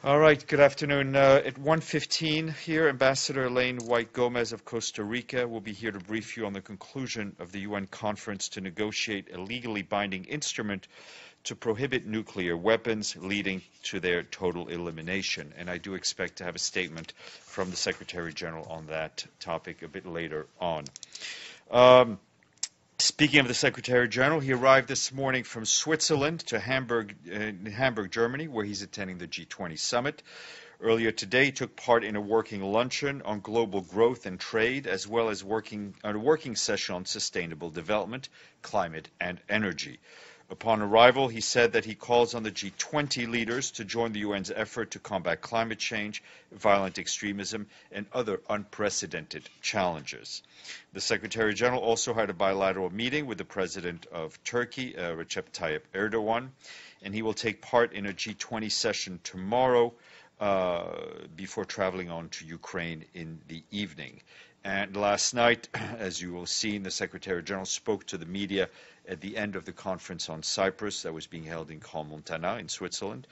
All right, good afternoon. At 1:15 here, Ambassador Elaine White-Gomez of Costa Rica will be here to brief you on the conclusion of the UN conference to negotiate a legally binding instrument to prohibit nuclear weapons, leading to their total elimination. And I do expect to have a statement from the Secretary General on that topic a bit later on. Speaking of the Secretary General, he arrived this morning from Switzerland to Hamburg, Germany, where he's attending the G20 Summit. Earlier today, he took part in a working luncheon on global growth and trade, as well as a working session on sustainable development, climate, and energy. Upon arrival, he said that he calls on the G20 leaders to join the UN's effort to combat climate change, violent extremism, and other unprecedented challenges. The Secretary General also had a bilateral meeting with the President of Turkey, Recep Tayyip Erdogan, and he will take part in a G20 session tomorrow before traveling on to Ukraine in the evening. And last night, as you will see, the Secretary General spoke to the media at the end of the conference on Cyprus that was being held in Crans-Montana in Switzerland.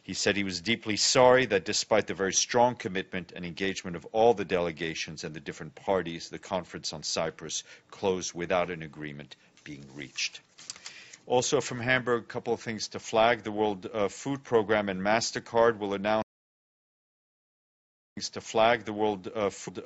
He said he was deeply sorry that despite the very strong commitment and engagement of all the delegations and the different parties, the conference on Cyprus closed without an agreement being reached. Also from Hamburg, a couple of things to flag. The World Food Programme and MasterCard will announce the World Food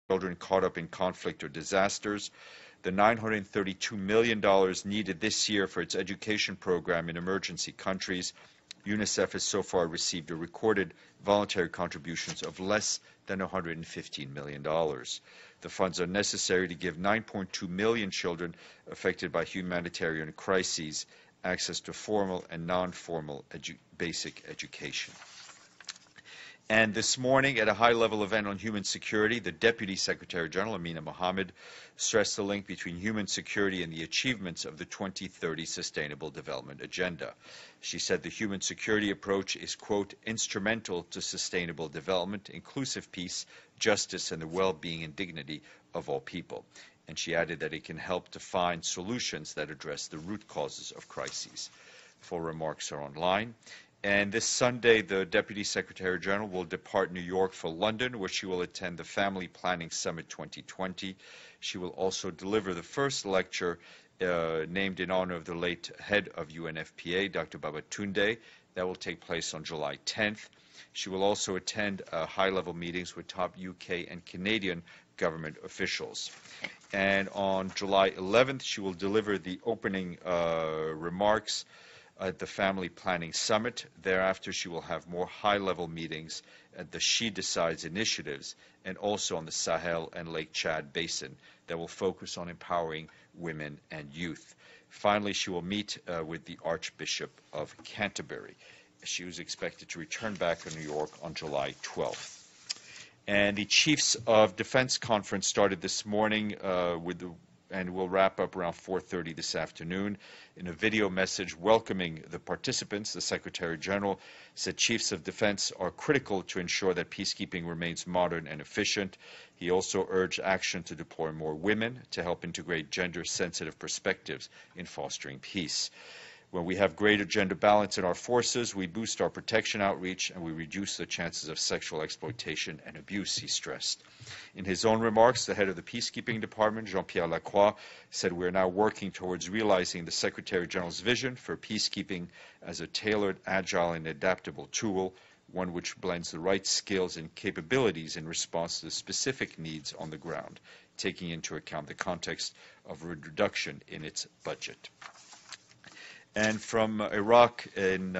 children caught up in conflict or disasters. The $932 million needed this year for its education program in emergency countries. UNICEF has so far received a recorded voluntary contributions of less than $115 million. The funds are necessary to give 9.2 million children affected by humanitarian crises access to formal and non-formal basic education. And this morning, at a high-level event on human security, the Deputy Secretary General, Amina Mohammed, stressed the link between human security and the achievements of the 2030 Sustainable Development Agenda. She said the human security approach is, quote, instrumental to sustainable development, inclusive peace, justice, and the well-being and dignity of all people. And she added that it can help to find solutions that address the root causes of crises. Full remarks are online. And this Sunday, the Deputy Secretary General will depart New York for London, where she will attend the Family Planning Summit 2020. She will also deliver the first lecture named in honor of the late head of UNFPA, Dr. Babatunde. That will take place on July 10th. She will also attend high-level meetings with top UK and Canadian government officials. And on July 11th, she will deliver the opening remarks at the Family Planning Summit. Thereafter, she will have more high-level meetings at the She Decides initiatives and also on the Sahel and Lake Chad Basin that will focus on empowering women and youth. Finally, she will meet with the Archbishop of Canterbury. She was expected to return back to New York on July 12th. And the Chiefs of Defense Conference started this morning and will wrap up around 4:30 this afternoon. In a video message welcoming the participants, the Secretary General said chiefs of defense are critical to ensure that peacekeeping remains modern and efficient. He also urged action to deploy more women to help integrate gender-sensitive perspectives in fostering peace. When we have greater gender balance in our forces, we boost our protection outreach and we reduce the chances of sexual exploitation and abuse, he stressed. In his own remarks, the head of the Peacekeeping Department, Jean-Pierre Lacroix, said we are now working towards realizing the Secretary General's vision for peacekeeping as a tailored, agile, and adaptable tool, one which blends the right skills and capabilities in response to the specific needs on the ground, taking into account the context of a reduction in its budget. And from Iraq in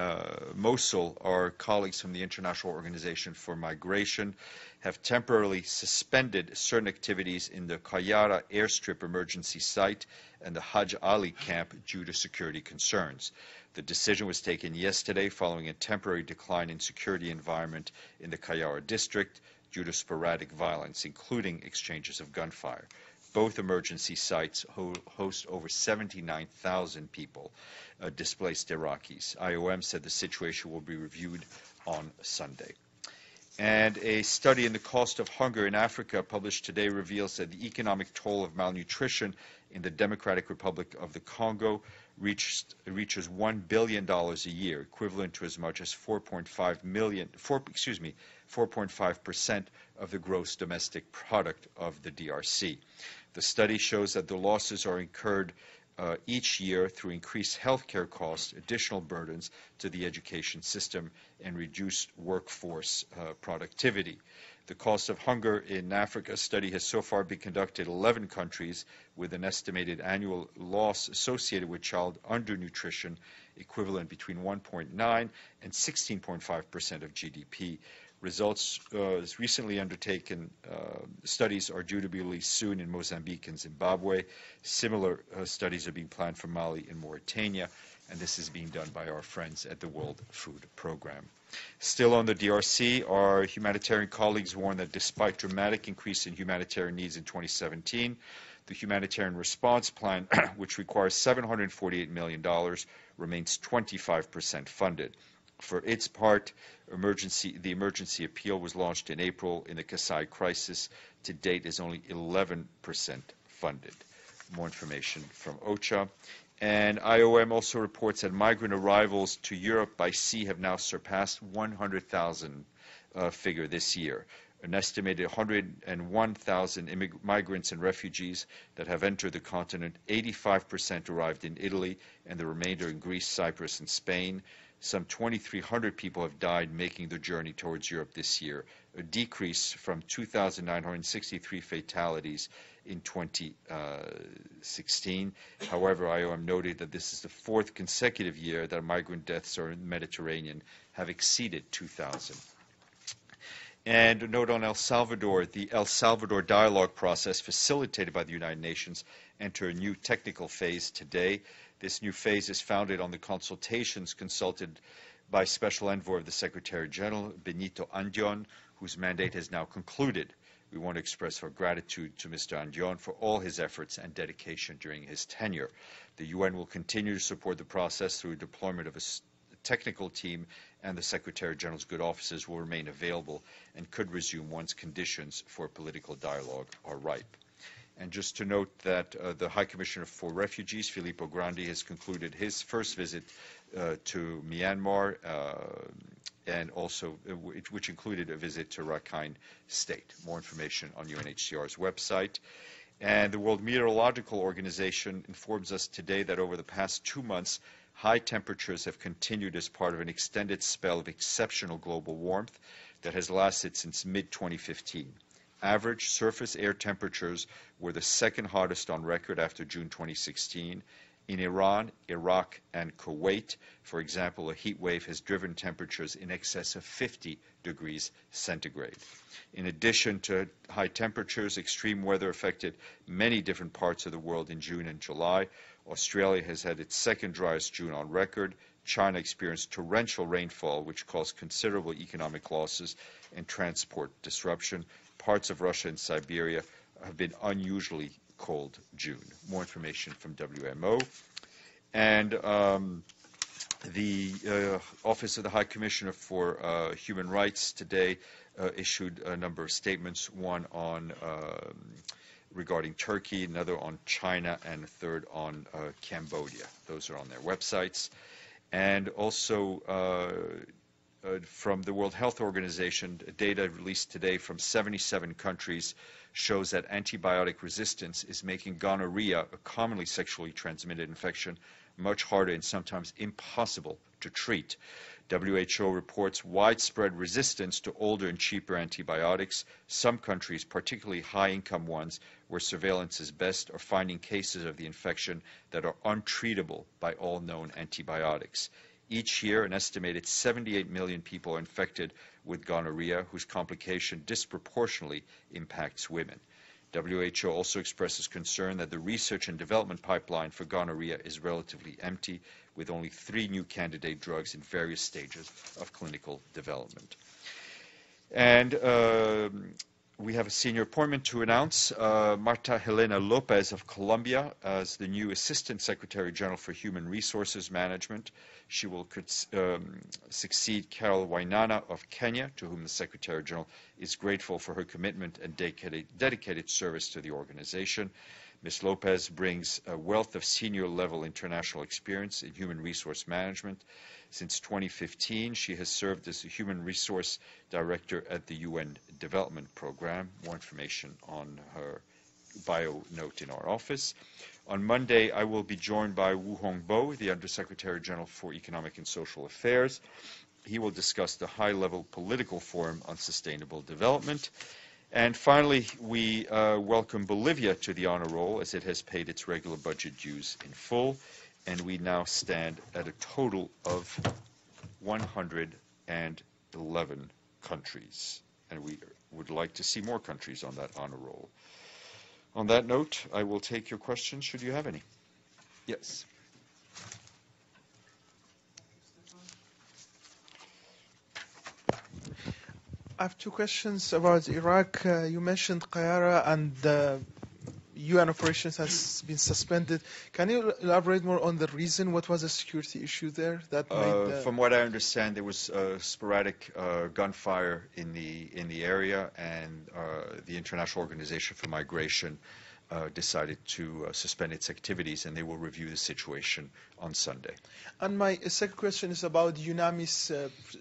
Mosul, our colleagues from the International Organization for Migration have temporarily suspended certain activities in the Qayyara airstrip emergency site and the Hajj Ali camp due to security concerns. The decision was taken yesterday following a temporary decline in security environment in the Qayyara district due to sporadic violence, including exchanges of gunfire. Both emergency sites host over 79,000 people, displaced Iraqis. IOM said the situation will be reviewed on Sunday. And a study in the cost of hunger in Africa published today reveals that the economic toll of malnutrition in the Democratic Republic of the Congo reaches $1 billion a year, equivalent to as much as 4.5% of the gross domestic product of the DRC. The study shows that the losses are incurred each year through increased healthcare costs, additional burdens to the education system, and reduced workforce productivity. The cost of hunger in Africa study has so far been conducted in 11 countries with an estimated annual loss associated with child undernutrition equivalent between 1.9 and 16.5% of GDP. Results recently undertaken studies are due to be released soon in Mozambique and Zimbabwe. Similar studies are being planned for Mali and Mauritania, and this is being done by our friends at the World Food Program. Still on the DRC, our humanitarian colleagues warn that despite dramatic increase in humanitarian needs in 2017, the humanitarian response plan, which requires $748 million, remains 25% funded. For its part, the emergency appeal was launched in April in the Kasai crisis. To date is only 11% funded. More information from OCHA. And IOM also reports that migrant arrivals to Europe by sea have now surpassed 100,000 figure this year. An estimated 101,000 migrants and refugees that have entered the continent, 85% arrived in Italy and the remainder in Greece, Cyprus, and Spain. Some 2,300 people have died making the journey towards Europe this year, a decrease from 2,963 fatalities in 2016. However, IOM noted that this is the fourth consecutive year that migrant deaths in the Mediterranean have exceeded 2,000. And a note on El Salvador, the El Salvador dialogue process facilitated by the United Nations entered a new technical phase today. This new phase is founded on the consultations consulted by Special Envoy of the Secretary General, Benito Andion, whose mandate has now concluded. We want to express our gratitude to Mr. Andion for all his efforts and dedication during his tenure. The UN will continue to support the process through deployment of a technical team, and the Secretary General's good offices will remain available and could resume once conditions for political dialogue are ripe. And just to note that the High Commissioner for Refugees, Filippo Grandi, has concluded his first visit to Myanmar, and also which included a visit to Rakhine State. More information on UNHCR's website. And the World Meteorological Organization informs us today that over the past 2 months, high temperatures have continued as part of an extended spell of exceptional global warmth that has lasted since mid-2015. Average surface air temperatures were the second hottest on record after June 2016. In Iran, Iraq, and Kuwait, for example, a heat wave has driven temperatures in excess of 50 degrees centigrade. In addition to high temperatures, extreme weather affected many different parts of the world in June and July. Australia has had its second driest June on record. China experienced torrential rainfall, which caused considerable economic losses and transport disruption. Parts of Russia and Siberia have been unusually cold June. More information from WMO. And the Office of the High Commissioner for Human Rights today issued a number of statements, one on regarding Turkey, another on China, and a third on Cambodia. Those are on their websites. And also from the World Health Organization, data released today from 77 countries shows that antibiotic resistance is making gonorrhea, a commonly sexually transmitted infection, much harder and sometimes impossible to treat. WHO reports widespread resistance to older and cheaper antibiotics. Some countries, particularly high-income ones where surveillance is best, are finding cases of the infection that are untreatable by all known antibiotics. Each year, an estimated 78 million people are infected with gonorrhea, whose complication disproportionately impacts women. WHO also expresses concern that the research and development pipeline for gonorrhea is relatively empty, with only 3 new candidate drugs in various stages of clinical development. And we have a senior appointment to announce. Marta Helena Lopez of Colombia as the new Assistant Secretary General for Human Resources Management. She will succeed Carol Wainana of Kenya, to whom the Secretary General is grateful for her commitment and dedicated service to the organization. Ms. Lopez brings a wealth of senior-level international experience in human resource management. Since 2015, she has served as the Human Resource Director at the UN Development Program. More information on her bio note in our office. On Monday, I will be joined by Wu Hongbo, the Undersecretary General for Economic and Social Affairs. He will discuss the high-level political forum on sustainable development. And finally, we welcome Bolivia to the honor roll, as it has paid its regular budget dues in full. And we now stand at a total of 111 countries. And we would like to see more countries on that honor roll. On that note, I will take your questions, should you have any. Yes. I have 2 questions about Iraq. You mentioned Qayara and the UN operations has been suspended. Can you elaborate more on the reason? What was the security issue there that made From what I understand, there was sporadic gunfire in the area, and the International Organization for Migration decided to suspend its activities, and they will review the situation on Sunday. And my second question is about UNAMI's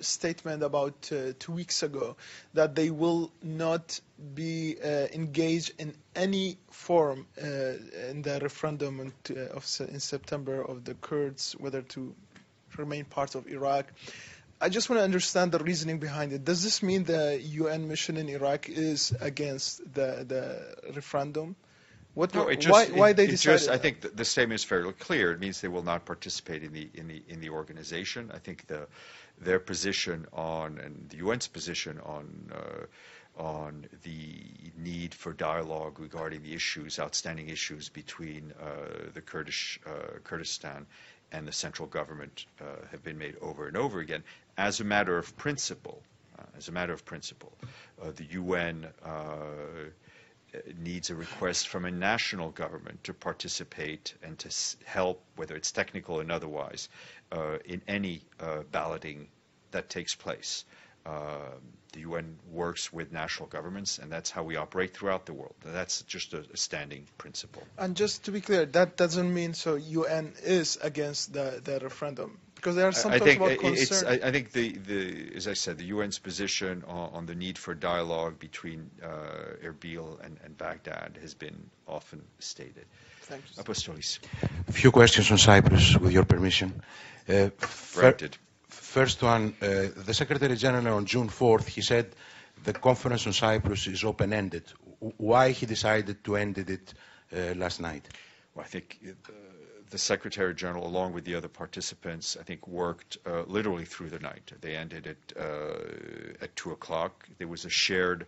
statement about 2 weeks ago that they will not be engaged in any form in the referendum in September of the Kurds, whether to remain part of Iraq. I just want to understand the reasoning behind it. Does this mean the UN mission in Iraq is against the referendum? Why they decided? I think the statement is fairly clear. It means they will not participate in the organization. I think their position on, and the UN's position on the need for dialogue regarding the outstanding issues between the Kurdistan and the central government have been made over and over again as a matter of principle. The UN needs a request from a national government to participate and to help, whether it's technical and otherwise, in any balloting that takes place. The UN works with national governments, and that's how we operate throughout the world. That's just a standing principle. And just to be clear, that doesn't mean so UN is against the referendum? Because there are some talks about concern. I think as I said, the UN's position on the need for dialogue between Erbil and Baghdad has been often stated. Thank you. Apostolis. A few questions on Cyprus, with your permission. Granted. First one, the Secretary General on June 4th, he said the conference on Cyprus is open-ended. Why he decided to end it last night? Well, I think the Secretary General, along with the other participants, I think worked literally through the night. They ended it at 2 o'clock. There was a shared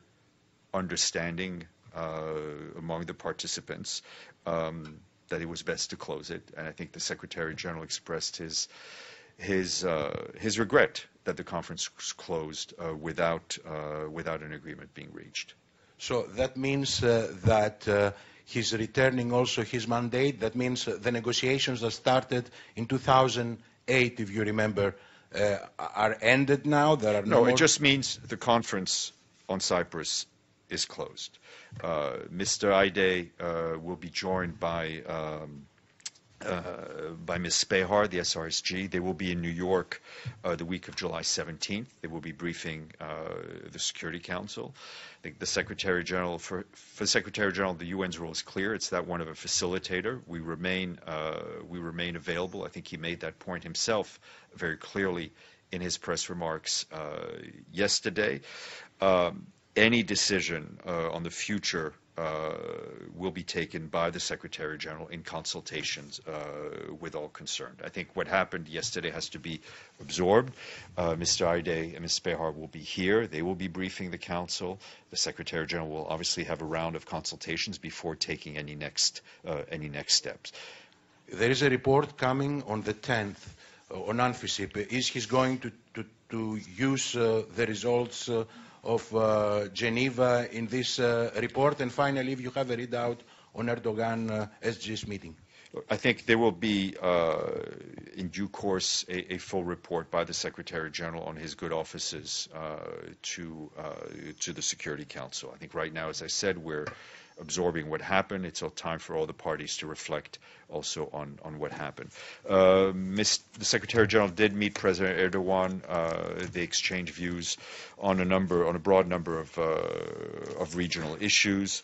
understanding among the participants that it was best to close it, and I think the Secretary General expressed his regret that the conference was closed without an agreement being reached. So that means that he's returning also his mandate. That means the negotiations that started in 2008, if you remember, are ended now. There are no more... It just means the conference on Cyprus is closed. Mr. Aide will be joined by by Ms. Spehar, the SRSG. They will be in New York the week of July 17th. They will be briefing the Security Council. I think the Secretary General, for the Secretary General, the UN's role is clear. It's that one of a facilitator. We remain available. I think he made that point himself very clearly in his press remarks yesterday. Any decision on the future will be taken by the Secretary General in consultations with all concerned. I think what happened yesterday has to be absorbed. Mr. Aide and Ms. Spehar will be here. They will be briefing the Council. The Secretary General will obviously have a round of consultations before taking any next steps. There is a report coming on the 10th on UNFICIP. Is he going to use the results of Geneva in this report? And finally, if you have a readout on Erdogan SG's meeting. I think there will be, in due course, a full report by the Secretary General on his good offices to the Security Council. I think right now, as I said, we're absorbing what happened. It's all time for all the parties to reflect also on what happened. The Secretary General did meet President Erdogan. They exchanged views on a broad number of regional issues.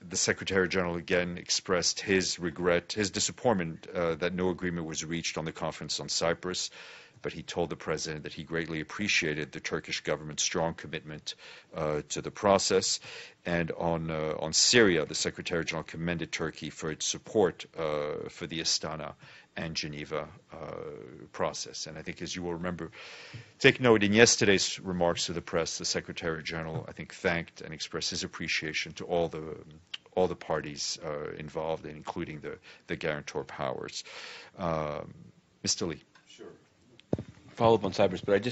The Secretary General again expressed his regret, his disappointment that no agreement was reached on the conference on Cyprus. But he told the President that he greatly appreciated the Turkish government's strong commitment to the process. And on Syria, the Secretary General commended Turkey for its support for the Astana and Geneva process. And I think, as you will remember, take note, in yesterday's remarks to the press, the Secretary General, I think, thanked and expressed his appreciation to all the parties involved, including the guarantor powers. Mr. Lee. Follow up on Cyprus, but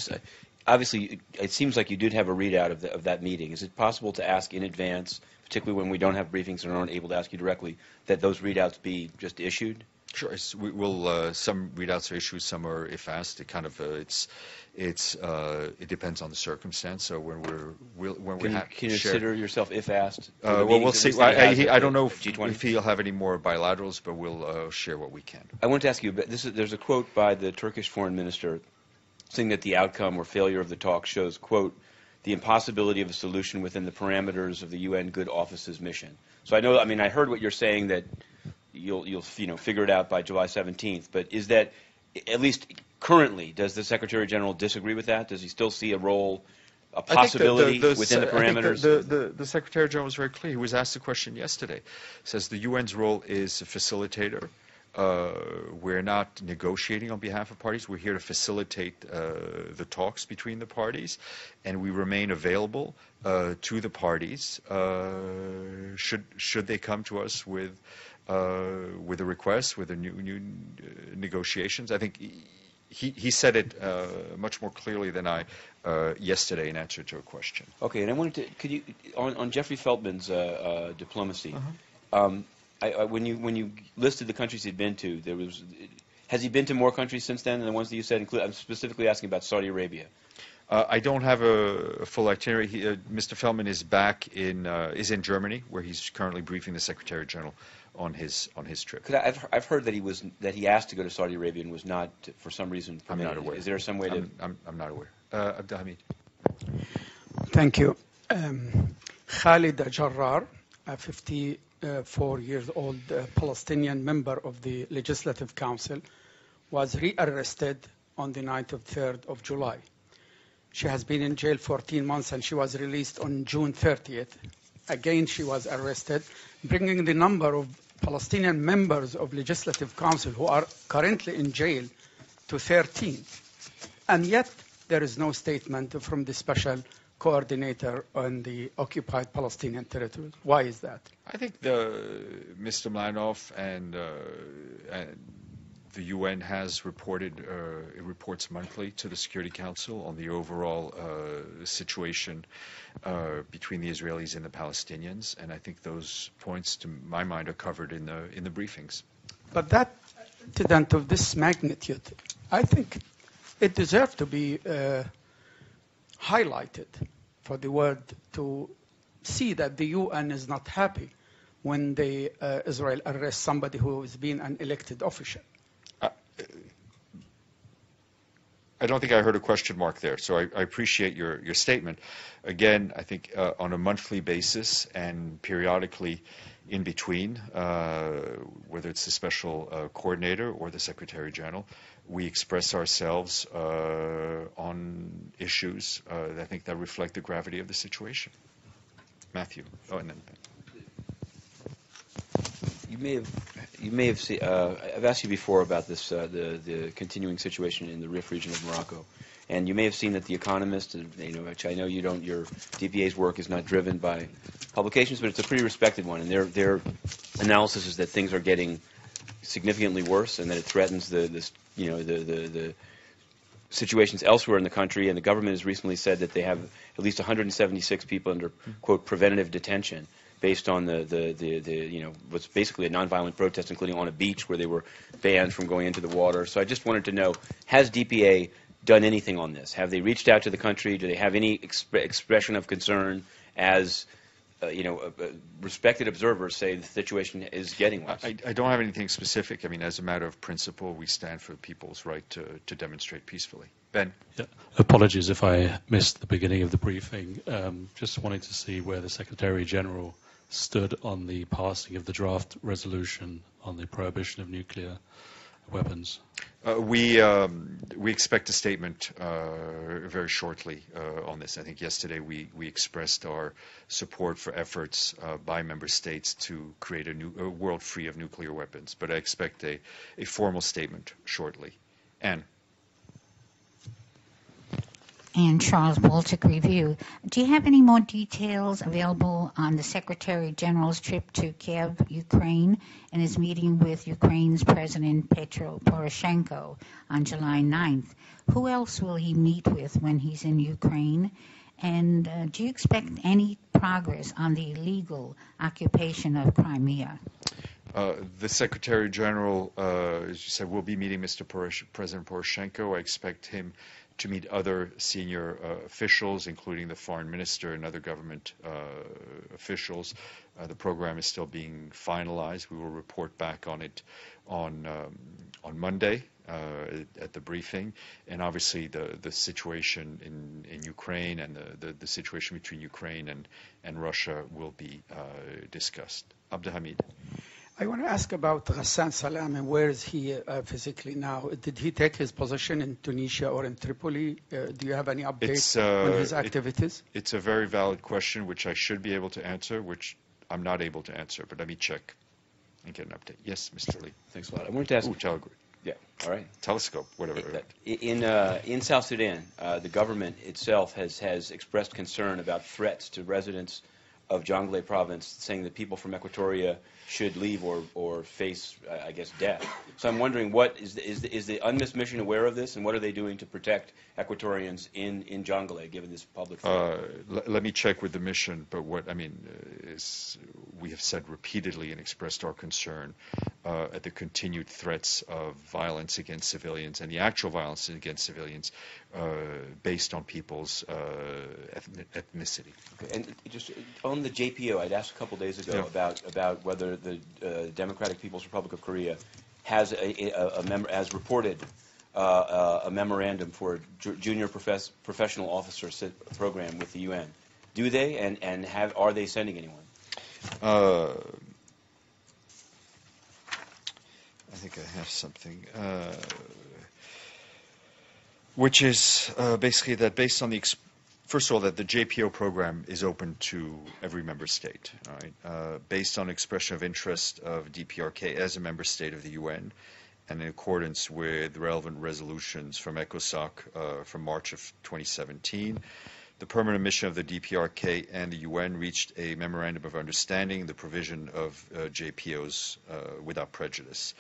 obviously it seems like you did have a readout of that meeting. Is it possible to ask in advance, particularly when we don't have briefings and aren't able to ask you directly, that those readouts be just issued? Sure. Some readouts are issued, some are if asked. It kind of it depends on the circumstance. So when we can you consider yourself if asked? Well, we'll see. I don't know if he'll have any more bilaterals, but we'll share what we can. I want to ask you. There's a quote by the Turkish foreign minister saying that the outcome or failure of the talk shows, quote, the impossibility of a solution within the parameters of the UN Good Office's mission. So I heard what you're saying, that you'll figure it out by July 17th, but is that, at least currently, does the Secretary General disagree with that? Does he still see a possibility within the parameters? I think the Secretary General was very clear. He was asked the question yesterday. He says the UN's role is a facilitator. We're not negotiating on behalf of parties. We're here to facilitate the talks between the parties, and we remain available to the parties should they come to us with a request, with a new negotiations. I think he said it much more clearly than I yesterday in answer to a question. Okay, and I wanted to, could you, on Jeffrey Feltman's diplomacy, when you listed the countries he'd been to, has he been to more countries since then than the ones that you said? I'm specifically asking about Saudi Arabia. I don't have a full itinerary. Mr. Feltman is back is in Germany, where he's currently briefing the Secretary General on his trip. I've heard that he asked to go to Saudi Arabia and was not, for some reason, permitted. I'm not aware. Is there some way to? I'm not aware. Abdelhamid. Thank you. Khalid Jarrar, a 54-year-old Palestinian member of the Legislative Council, was rearrested on the night of 3rd of July. She has been in jail 14 months and she was released on June 30th. Again, she was arrested, bringing the number of Palestinian members of Legislative Council who are currently in jail to 13. And yet, there is no statement from the special coordinator on the occupied Palestinian territories. Why is that? I think Mr. Mlanov and the UN has reports monthly to the Security Council on the overall situation between the Israelis and the Palestinians, and I think those points, to my mind, are covered in the briefings. But that incident of this magnitude, I think it deserves to be highlighted for the world to see that the UN is not happy when Israel arrests somebody who has been an elected official? I don't think I heard a question mark there, so I appreciate your statement. Again, I think on a monthly basis and periodically in between, whether it's the special coordinator or the Secretary General, we express ourselves on issues that I think that reflect the gravity of the situation. Matthew. Oh, and then You may have seen. I've asked you before about this, the continuing situation in the Rif region of Morocco, and you may have seen that The Economist, which I know you don't. Your DPA's work is not driven by publications, but it's a pretty respected one, and their analysis is that things are getting significantly worse, and that it threatens the situations elsewhere in the country. And the government has recently said that they have at least 176 people under quote preventative detention, based on the what's basically a nonviolent protest, including on a beach where they were banned from going into the water. So I just wanted to know, has DPA done anything on this? Have they reached out to the country? Do they have any expression of concern as respected observers say the situation is getting worse? I don't have anything specific. I mean, as a matter of principle, we stand for people's right to demonstrate peacefully. Ben? Yeah. Apologies if I missed the beginning of the briefing. Just wanting to see where the Secretary General stood on the passing of the draft resolution on the prohibition of nuclear weapons. We expect a statement very shortly on this. I think yesterday we expressed our support for efforts by member states to create a world free of nuclear weapons, but I expect a formal statement shortly. Anne? And Charles Baltic Review. Do you have any more details available on the Secretary General's trip to Kiev, Ukraine, and his meeting with Ukraine's President Petro Poroshenko on July 9th? Who else will he meet with when he's in Ukraine? And do you expect any progress on the illegal occupation of Crimea? The Secretary General, as you said, will be meeting President Poroshenko. I expect him to meet other senior officials, including the foreign minister and other government officials. The program is still being finalized. We will report back on it on Monday at the briefing. And obviously the situation in Ukraine and the situation between Ukraine and Russia will be discussed. Abdelhamid. I want to ask about Ghassan Salam, and where is he physically now? Did he take his position in Tunisia or in Tripoli? Do you have any updates on his activities? It's a very valid question, which I should be able to answer, which I'm not able to answer, but let me check and get an update. Yes, Mr. Lee. Thanks a lot. I wanted to ask. Telegram. Yeah, all right. Telescope, whatever. In South Sudan, the government itself has expressed concern about threats to residents of Jonglei province, saying that people from Equatoria should leave or face, I guess, death. So I'm wondering, what is the UNMISS mission aware of this, and what are they doing to protect Equatorians in Jonglei, given this public threat? Let me check with the mission, but what I mean is we have said repeatedly and expressed our concern at the continued threats of violence against civilians and the actual violence against civilians based on people's ethnicity. Okay. And just on the JPO, I'd asked a couple days ago about whether the Democratic People's Republic of Korea has has reported a memorandum for a junior professional officer program with the UN. Do they, and are they sending anyone? I think I have something, which is basically that based on the first of all, that the JPO program is open to every member state, all right? Based on expression of interest of DPRK as a member state of the UN, and in accordance with relevant resolutions from ECOSOC from March of 2017, the permanent mission of the DPRK and the UN reached a memorandum of understanding, the provision of JPOs without prejudice.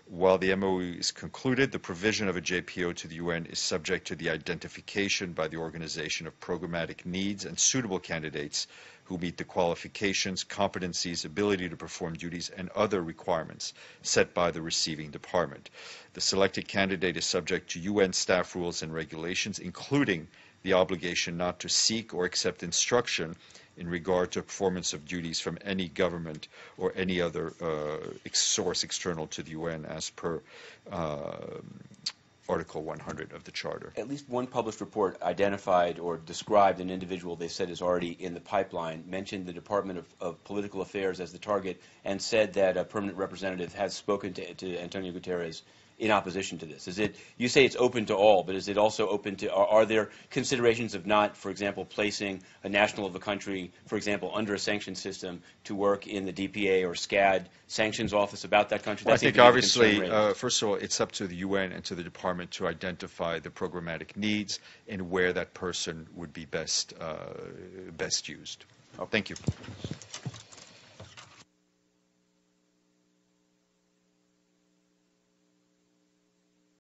While the MOU is concluded, the provision of a JPO to the UN is subject to the identification by the organization of programmatic needs and suitable candidates who meet the qualifications, competencies, ability to perform duties, and other requirements set by the receiving department. The selected candidate is subject to UN staff rules and regulations, including the obligation not to seek or accept instruction in regard to performance of duties from any government or any other source external to the UN as per Article 100 of the Charter. At least one published report identified or described an individual they said is already in the pipeline, mentioned the Department of Political Affairs as the target, and said that a permanent representative has spoken to Antonio Guterres in opposition to this. Is it, you say it's open to all, but is it also open to, are there considerations of not, for example, placing a national of a country, for example, under a sanction system to work in the DPA or SCAD sanctions office about that country? Well, I think obviously, first of all, it's up to the UN and to the department to identify the programmatic needs and where that person would be best used. Okay. Thank you.